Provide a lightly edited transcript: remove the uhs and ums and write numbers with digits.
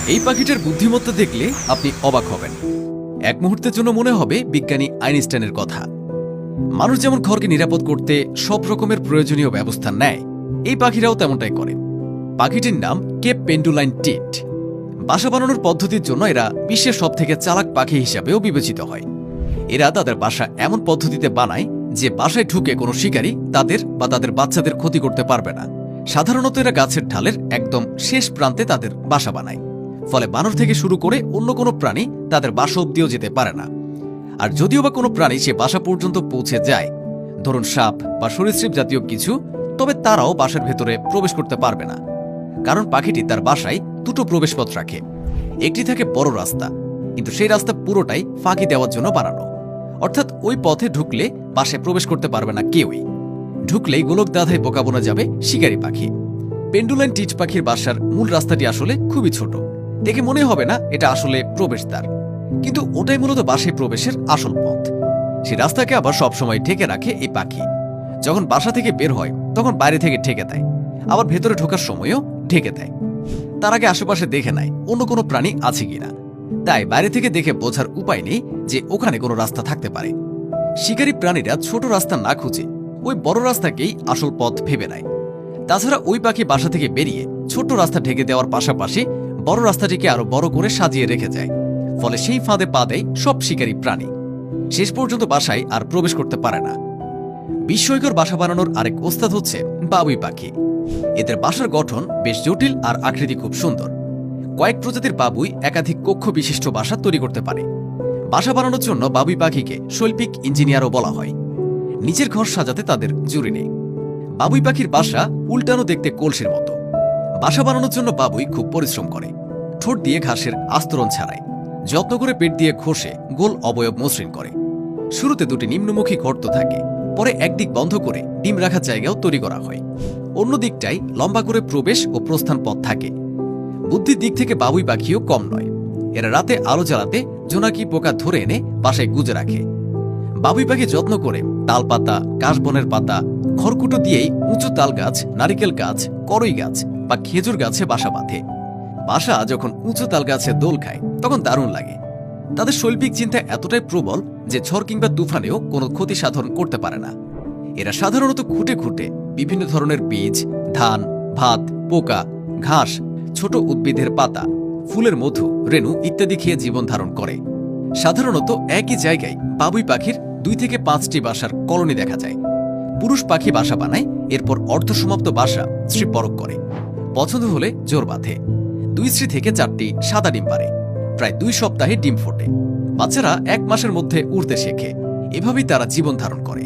এই পাখিটার বুদ্ধিমত্তা দেখলে আপনি অবাক হবেন। এক মুহূর্তের জন্য মনে হবে বিজ্ঞানী আইনস্টাইনের কথা। মানুষ যেমন ঘরকে নিরাপদ করতে সব রকমের প্রয়োজনীয় ব্যবস্থা নেয়, এই পাখিরাও তেমনটাই করে। পাখিটির নাম কেপ পেন্ডুলাইন টিট। বাসা বানানোর পদ্ধতির জন্য এরা বিশ্বের সবথেকে চালাক পাখি হিসাবেও বিবেচিত হয়। এরা তাদের বাসা এমন পদ্ধতিতে বানায় যে বাসায় ঢুকে কোনো শিকারী তাদের বা তাদের বাচ্চাদের ক্ষতি করতে পারবে না। সাধারণত এরা গাছের ঢালের একদম শেষ প্রান্তে তাদের বাসা বানায়, ফলে বানর থেকে শুরু করে অন্য কোনো প্রাণী তাদের বাসা অব্দিও যেতে পারে না। আর যদিও বা কোনো প্রাণী সে বাসা পর্যন্ত পৌঁছে যায়, ধরুন সাপ বা সরীসৃপ জাতীয় কিছু, তবে তারাও বাসার ভেতরে প্রবেশ করতে পারবে না। কারণ পাখিটি তার বাসায় দুটো প্রবেশপথ রাখে। একটি থাকে বড় রাস্তা, কিন্তু সেই রাস্তা পুরোটাই ফাঁকি দেওয়ার জন্য বানানো। অর্থাৎ ওই পথে ঢুকলে বাসায় প্রবেশ করতে পারবে না কেউই। ঢুকলেই গোলক দাধায় বোকা বোনা যাবে শিকারী পাখি। পেন্ডুলাইন টিট পাখির বাসার মূল রাস্তাটি আসলে খুবই ছোট, দেখে মনে হবে না এটা আসলে প্রবেশদ্বার, কিন্তু ওটাই মূলত বাসায় প্রবেশের আসল পথ। সেই রাস্তাকে আবার সবসময় ঢেকে রাখে এই পাখি। যখন বাসা থেকে বের হয় তখন বাইরে থেকে ঢেকে দেয়, আবার ভেতরে ঢোকার সময়ও ঢেকে দেয়। তার আগে আশেপাশে দেখে নেয় অন্য কোনো প্রাণী আছে কিনা। তাই বাইরে থেকে দেখে বোঝার উপায় নেই যে ওখানে কোনো রাস্তা থাকতে পারে। শিকারী প্রাণীরা ছোট রাস্তা না খুঁজে ওই বড় রাস্তাকেই আসল পথ ভেবে নেয়। তাছাড়া ওই পাখি বাসা থেকে বেরিয়ে ছোট রাস্তা ঢেকে দেওয়ার পাশাপাশি বড় রাস্তাটিকে আরো বড় করে সাজিয়ে রেখে যায়, ফলে সেই ফাঁদে পা দেয় সব শিকারী প্রাণী। শেষ পর্যন্ত বাসায় আর প্রবেশ করতে পারে না। বিস্ময়কর বাসা বানানোর আরেক ওস্তাদ হচ্ছে বাবুই পাখি। এদের বাসার গঠন বেশ জটিল আর আকৃতি খুব সুন্দর। কয়েক প্রজাতির বাবুই একাধিক কক্ষ বিশিষ্ট বাসা তৈরি করতে পারে। বাসা বানানোর জন্য বাবুই পাখিকে শৈল্পিক ইঞ্জিনিয়ারও বলা হয়। নিচের ঘর সাজাতে তাদের জুড়ি নেই। বাবুই পাখির বাসা উল্টানো দেখতে কলসির মতো। বাসা বানানোর জন্য বাবুই খুব পরিশ্রম করে। ঠোঁট দিয়ে ঘাসের আস্তরণ ছাড়ায়, যত্ন করে পেট দিয়ে ঘষে গোল অবয়ব মসৃণ করে। শুরুতে দুটি নিম্নমুখী গর্ত থাকে, পরে একদিক বন্ধ করে ডিম রাখার জায়গাও তৈরি করা হয়। অন্য দিকটাই লম্বা করে প্রবেশ ও প্রস্থান পথ থাকে। বুদ্ধির দিক থেকে বাবুই পাখিও কম নয়। এরা রাতে আলো জ্বালাতে জোনাকি পোকা ধরে এনে বাসায় গুজে রাখে। বাবুই পাখি যত্ন করে তালপাতা, কাশবনের পাতা, খড়কুটো দিয়েই উঁচু তাল গাছ, নারিকেল গাছ, করই গাছ বা খেজুর গাছে বাসা বাঁধে। বাসা যখন উঁচু তাল গাছে দোল খায় তখন দারুণ লাগে। তাদের শৈল্পিক চিন্তা এতটাই প্রবল যে ঝড় কিংবা তুফানেও কোনো ক্ষতি সাধন করতে পারে না। এরা সাধারণত খুঁটে খুঁটে বিভিন্ন ধরনের বীজ, ধান, ভাত, পোকা, ঘাস, ছোট উদ্ভিদের পাতা, ফুলের মধু, রেণু ইত্যাদি খেয়ে জীবন ধারণ করে। সাধারণত একই জায়গায় বাবুই পাখির 2 থেকে 5টি বাসার কলোনি দেখা যায়। পুরুষ পাখি বাসা বানায়, এরপর অর্ধসমাপ্ত বাসা স্ত্রী পরখ করে। পছন্দ হলে জোর বাঁধে। 2 স্ত্রী থেকে 4টি সাদা ডিম পারে। প্রায় 2 সপ্তাহে ডিম ফোটে। বাচ্চারা 1 মাসের মধ্যে উড়তে শেখে। এভাবেই তারা জীবন ধারণ করে।